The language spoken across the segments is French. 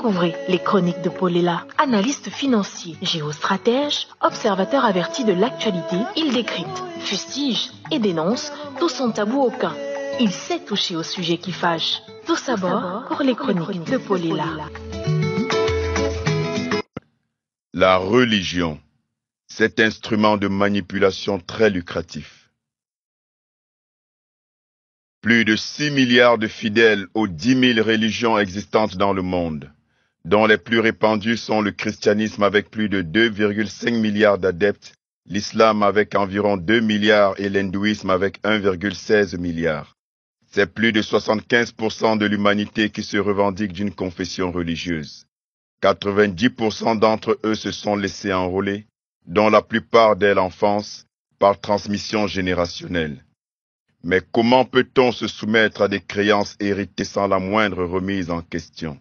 Découvrez les chroniques de Polela, analyste financier, géostratège, observateur averti de l'actualité. Il décrypte, fustige et dénonce tout sans tabou aucun. Il sait toucher au sujet qui fâche. Tout d'abord pour les chroniques de Polela. La religion, cet instrument de manipulation très lucratif. Plus de 6 milliards de fidèles aux 10 000 religions existantes dans le monde, dont les plus répandues sont le christianisme avec plus de 2,5 milliards d'adeptes, l'islam avec environ 2 milliards et l'hindouisme avec 1,16 milliard. C'est plus de 75% de l'humanité qui se revendique d'une confession religieuse. 90% d'entre eux se sont laissés enrôler, dont la plupart dès l'enfance, par transmission générationnelle. Mais comment peut-on se soumettre à des créances héritées sans la moindre remise en question?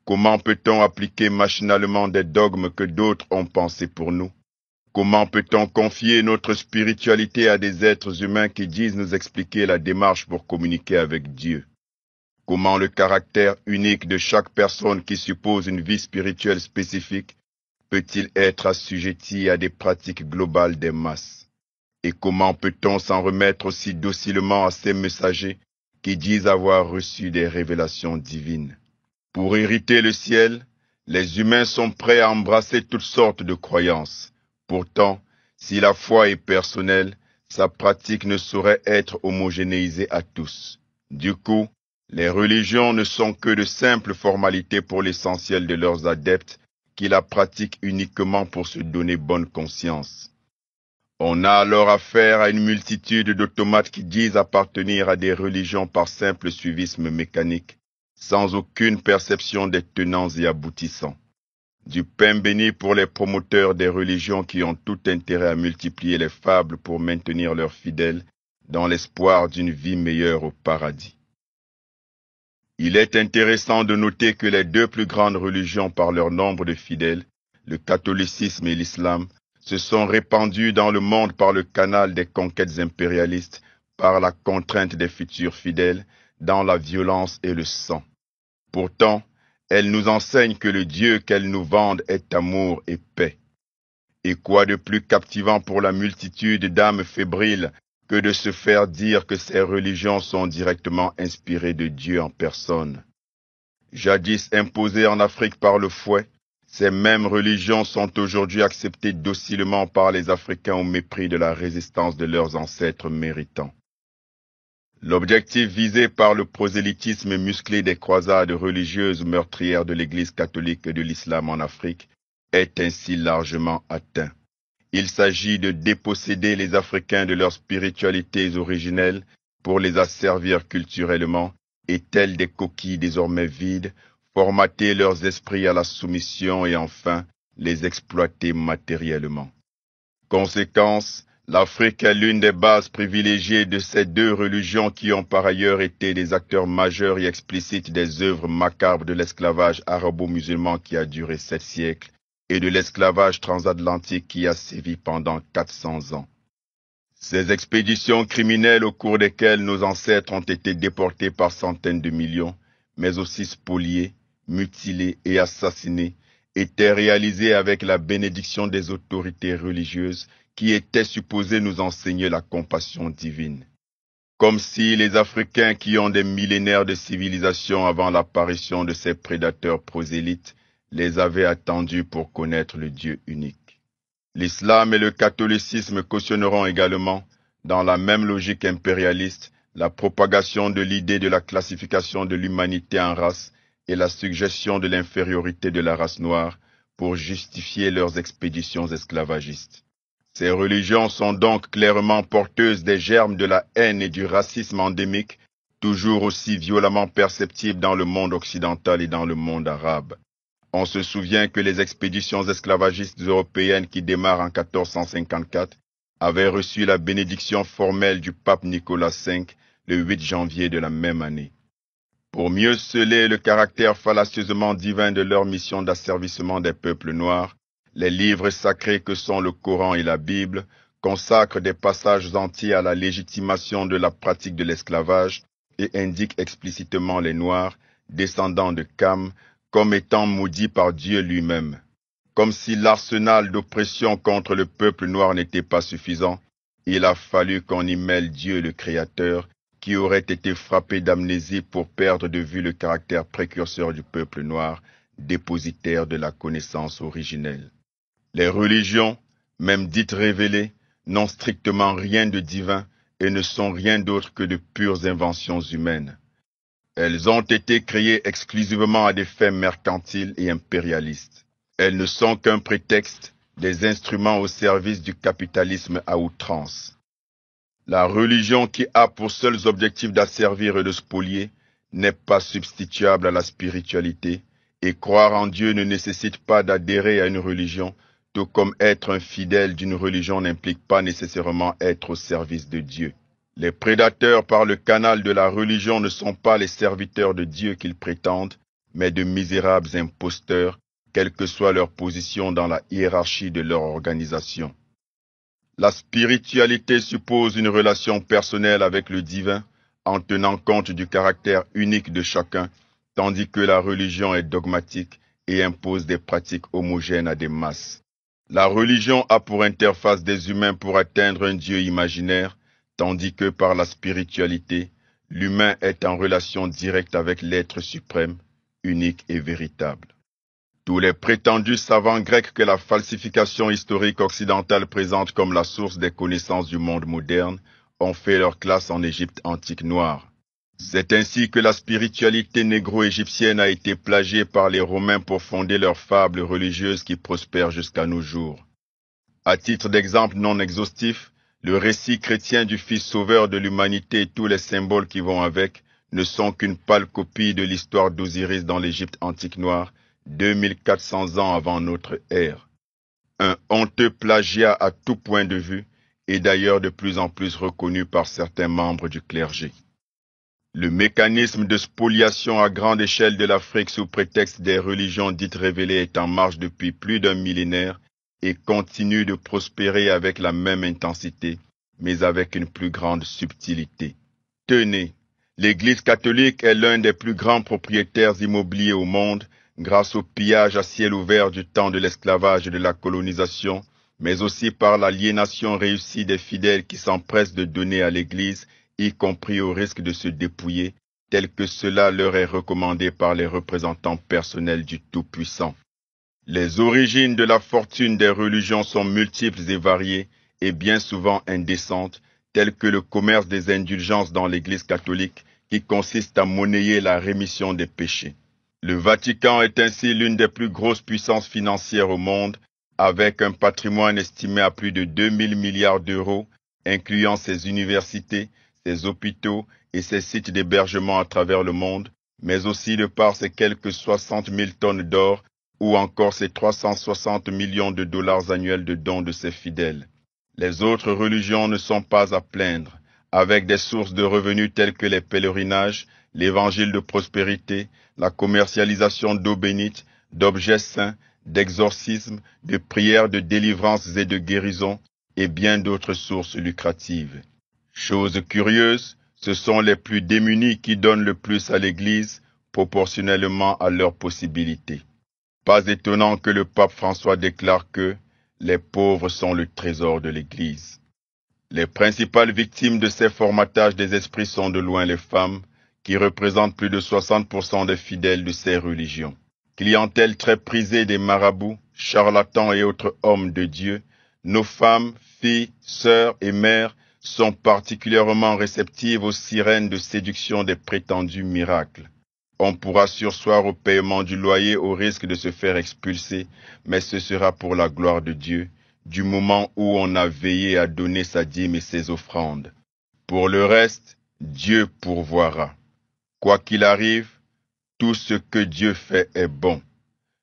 Comment peut-on appliquer machinalement des dogmes que d'autres ont pensés pour nous? Comment peut-on confier notre spiritualité à des êtres humains qui disent nous expliquer la démarche pour communiquer avec Dieu? Comment le caractère unique de chaque personne qui suppose une vie spirituelle spécifique peut-il être assujetti à des pratiques globales des masses? Et comment peut-on s'en remettre aussi docilement à ces messagers qui disent avoir reçu des révélations divines? Pour hériter le ciel, les humains sont prêts à embrasser toutes sortes de croyances. Pourtant, si la foi est personnelle, sa pratique ne saurait être homogénéisée à tous. Du coup, les religions ne sont que de simples formalités pour l'essentiel de leurs adeptes qui la pratiquent uniquement pour se donner bonne conscience. On a alors affaire à une multitude d'automates qui disent appartenir à des religions par simple suivisme mécanique, sans aucune perception des tenants et aboutissants. Du pain béni pour les promoteurs des religions qui ont tout intérêt à multiplier les fables pour maintenir leurs fidèles dans l'espoir d'une vie meilleure au paradis. Il est intéressant de noter que les deux plus grandes religions par leur nombre de fidèles, le catholicisme et l'islam, se sont répandues dans le monde par le canal des conquêtes impérialistes, par la contrainte des futurs fidèles, dans la violence et le sang. Pourtant, elles nous enseignent que le Dieu qu'elles nous vendent est amour et paix. Et quoi de plus captivant pour la multitude d'âmes fébriles que de se faire dire que ces religions sont directement inspirées de Dieu en personne. Jadis imposées en Afrique par le fouet, ces mêmes religions sont aujourd'hui acceptées docilement par les Africains au mépris de la résistance de leurs ancêtres méritants. L'objectif visé par le prosélytisme musclé des croisades religieuses meurtrières de l'Église catholique et de l'islam en Afrique est ainsi largement atteint. Il s'agit de déposséder les Africains de leurs spiritualités originelles pour les asservir culturellement et tels des coquilles désormais vides, formater leurs esprits à la soumission et enfin les exploiter matériellement. Conséquence, l'Afrique est l'une des bases privilégiées de ces deux religions qui ont par ailleurs été des acteurs majeurs et explicites des œuvres macabres de l'esclavage arabo-musulman qui a duré 7 siècles et de l'esclavage transatlantique qui a sévi pendant 400 ans. Ces expéditions criminelles au cours desquelles nos ancêtres ont été déportés par centaines de millions, mais aussi spoliés, mutilés et assassinés, étaient réalisées avec la bénédiction des autorités religieuses qui étaient supposées nous enseigner la compassion divine. Comme si les Africains qui ont des millénaires de civilisation avant l'apparition de ces prédateurs prosélytes les avaient attendus pour connaître le Dieu unique. L'islam et le catholicisme cautionneront également, dans la même logique impérialiste, la propagation de l'idée de la classification de l'humanité en races et la suggestion de l'infériorité de la race noire pour justifier leurs expéditions esclavagistes. Ces religions sont donc clairement porteuses des germes de la haine et du racisme endémique, toujours aussi violemment perceptibles dans le monde occidental et dans le monde arabe. On se souvient que les expéditions esclavagistes européennes qui démarrent en 1454 avaient reçu la bénédiction formelle du pape Nicolas V le 8 janvier de la même année. Pour mieux sceller le caractère fallacieusement divin de leur mission d'asservissement des peuples noirs, les livres sacrés que sont le Coran et la Bible consacrent des passages entiers à la légitimation de la pratique de l'esclavage et indiquent explicitement les Noirs, descendants de Cham, comme étant maudits par Dieu lui-même. Comme si l'arsenal d'oppression contre le peuple noir n'était pas suffisant, il a fallu qu'on y mêle Dieu le Créateur, qui aurait été frappé d'amnésie pour perdre de vue le caractère précurseur du peuple noir, dépositaire de la connaissance originelle. Les religions, même dites révélées, n'ont strictement rien de divin et ne sont rien d'autre que de pures inventions humaines. Elles ont été créées exclusivement à des fins mercantiles et impérialistes. Elles ne sont qu'un prétexte, des instruments au service du capitalisme à outrance. La religion qui a pour seuls objectifs d'asservir et de spolier n'est pas substituable à la spiritualité, et croire en Dieu ne nécessite pas d'adhérer à une religion, tout comme être un fidèle d'une religion n'implique pas nécessairement être au service de Dieu. Les prédateurs par le canal de la religion ne sont pas les serviteurs de Dieu qu'ils prétendent, mais de misérables imposteurs, quelle que soit leur position dans la hiérarchie de leur organisation. La spiritualité suppose une relation personnelle avec le divin, en tenant compte du caractère unique de chacun, tandis que la religion est dogmatique et impose des pratiques homogènes à des masses. La religion a pour interface des humains pour atteindre un Dieu imaginaire, tandis que par la spiritualité, l'humain est en relation directe avec l'être suprême, unique et véritable. Tous les prétendus savants grecs que la falsification historique occidentale présente comme la source des connaissances du monde moderne ont fait leur classe en Égypte antique noire. C'est ainsi que la spiritualité négro-égyptienne a été plagiée par les Romains pour fonder leurs fables religieuses qui prospèrent jusqu'à nos jours. À titre d'exemple non exhaustif, le récit chrétien du Fils sauveur de l'humanité et tous les symboles qui vont avec ne sont qu'une pâle copie de l'histoire d'Osiris dans l'Égypte antique noire, 2400 ans avant notre ère. Un honteux plagiat à tout point de vue, et d'ailleurs de plus en plus reconnu par certains membres du clergé. Le mécanisme de spoliation à grande échelle de l'Afrique sous prétexte des religions dites révélées est en marche depuis plus d'un millénaire et continue de prospérer avec la même intensité, mais avec une plus grande subtilité. Tenez, l'Église catholique est l'un des plus grands propriétaires immobiliers au monde, grâce au pillage à ciel ouvert du temps de l'esclavage et de la colonisation, mais aussi par l'aliénation réussie des fidèles qui s'empressent de donner à l'Église, y compris au risque de se dépouiller, tel que cela leur est recommandé par les représentants personnels du Tout-Puissant. Les origines de la fortune des religions sont multiples et variées, et bien souvent indécentes, telles que le commerce des indulgences dans l'Église catholique, qui consiste à monnayer la rémission des péchés. Le Vatican est ainsi l'une des plus grosses puissances financières au monde, avec un patrimoine estimé à plus de 2000 milliards d'euros, incluant ses universités, ses hôpitaux et ses sites d'hébergement à travers le monde, mais aussi de par ses quelques 60 000 tonnes d'or ou encore ses 360 millions de dollars annuels de dons de ses fidèles. Les autres religions ne sont pas à plaindre, avec des sources de revenus telles que les pèlerinages, l'évangile de prospérité, la commercialisation d'eau bénite, d'objets saints, d'exorcismes, de prières de délivrance et de guérison, et bien d'autres sources lucratives. Chose curieuse, ce sont les plus démunis qui donnent le plus à l'Église, proportionnellement à leurs possibilités. Pas étonnant que le pape François déclare que les pauvres sont le trésor de l'Église. Les principales victimes de ces formatages des esprits sont de loin les femmes, qui représentent plus de 60% des fidèles de ces religions. Clientèle très prisée des marabouts, charlatans et autres hommes de Dieu, nos femmes, filles, sœurs et mères sont particulièrement réceptives aux sirènes de séduction des prétendus miracles. On pourra surseoir au paiement du loyer au risque de se faire expulser, mais ce sera pour la gloire de Dieu, du moment où on a veillé à donner sa dîme et ses offrandes. Pour le reste, Dieu pourvoira. Quoi qu'il arrive, tout ce que Dieu fait est bon.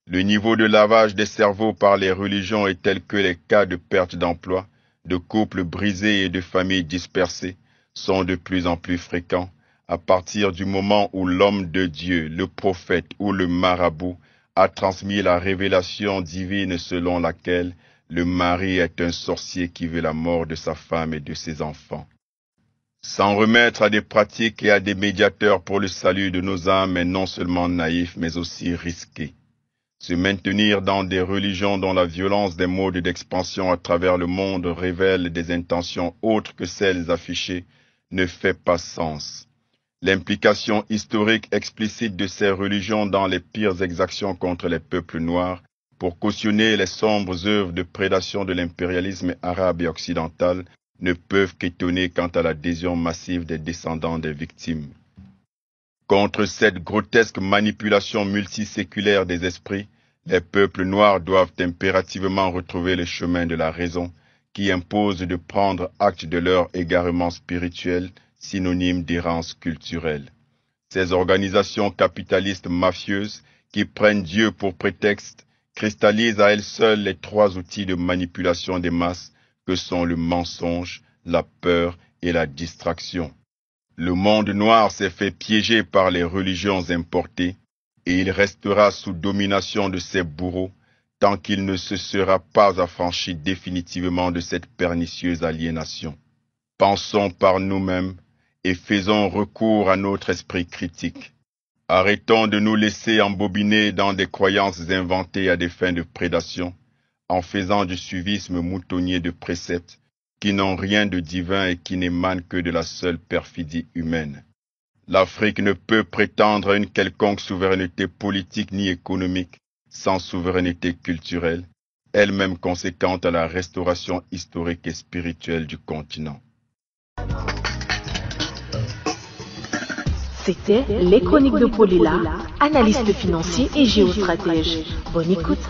Le niveau de lavage des cerveaux par les religions est tel que les cas de perte d'emploi, de couples brisés et de familles dispersées sont de plus en plus fréquents à partir du moment où l'homme de Dieu, le prophète ou le marabout a transmis la révélation divine selon laquelle le mari est un sorcier qui veut la mort de sa femme et de ses enfants. S'en remettre à des pratiques et à des médiateurs pour le salut de nos âmes est non seulement naïf, mais aussi risqué. Se maintenir dans des religions dont la violence des modes d'expansion à travers le monde révèle des intentions autres que celles affichées ne fait pas sens. L'implication historique explicite de ces religions dans les pires exactions contre les peuples noirs pour cautionner les sombres œuvres de prédation de l'impérialisme arabe et occidental ne peuvent qu'étonner quant à l'adhésion massive des descendants des victimes. Contre cette grotesque manipulation multiséculaire des esprits, les peuples noirs doivent impérativement retrouver le chemin de la raison qui impose de prendre acte de leur égarement spirituel, synonyme d'errance culturelle. Ces organisations capitalistes mafieuses qui prennent Dieu pour prétexte cristallisent à elles seules les trois outils de manipulation des masses que sont le mensonge, la peur et la distraction. Le monde noir s'est fait piéger par les religions importées et il restera sous domination de ses bourreaux tant qu'il ne se sera pas affranchi définitivement de cette pernicieuse aliénation. Pensons par nous-mêmes et faisons recours à notre esprit critique. Arrêtons de nous laisser embobiner dans des croyances inventées à des fins de prédation, en faisant du suivisme moutonnier de préceptes qui n'ont rien de divin et qui n'émanent que de la seule perfidie humaine. L'Afrique ne peut prétendre à une quelconque souveraineté politique ni économique sans souveraineté culturelle, elle-même conséquente à la restauration historique et spirituelle du continent. C'était les chroniques de Paul Ella, analyste financier et géostratège. Bonne écoute.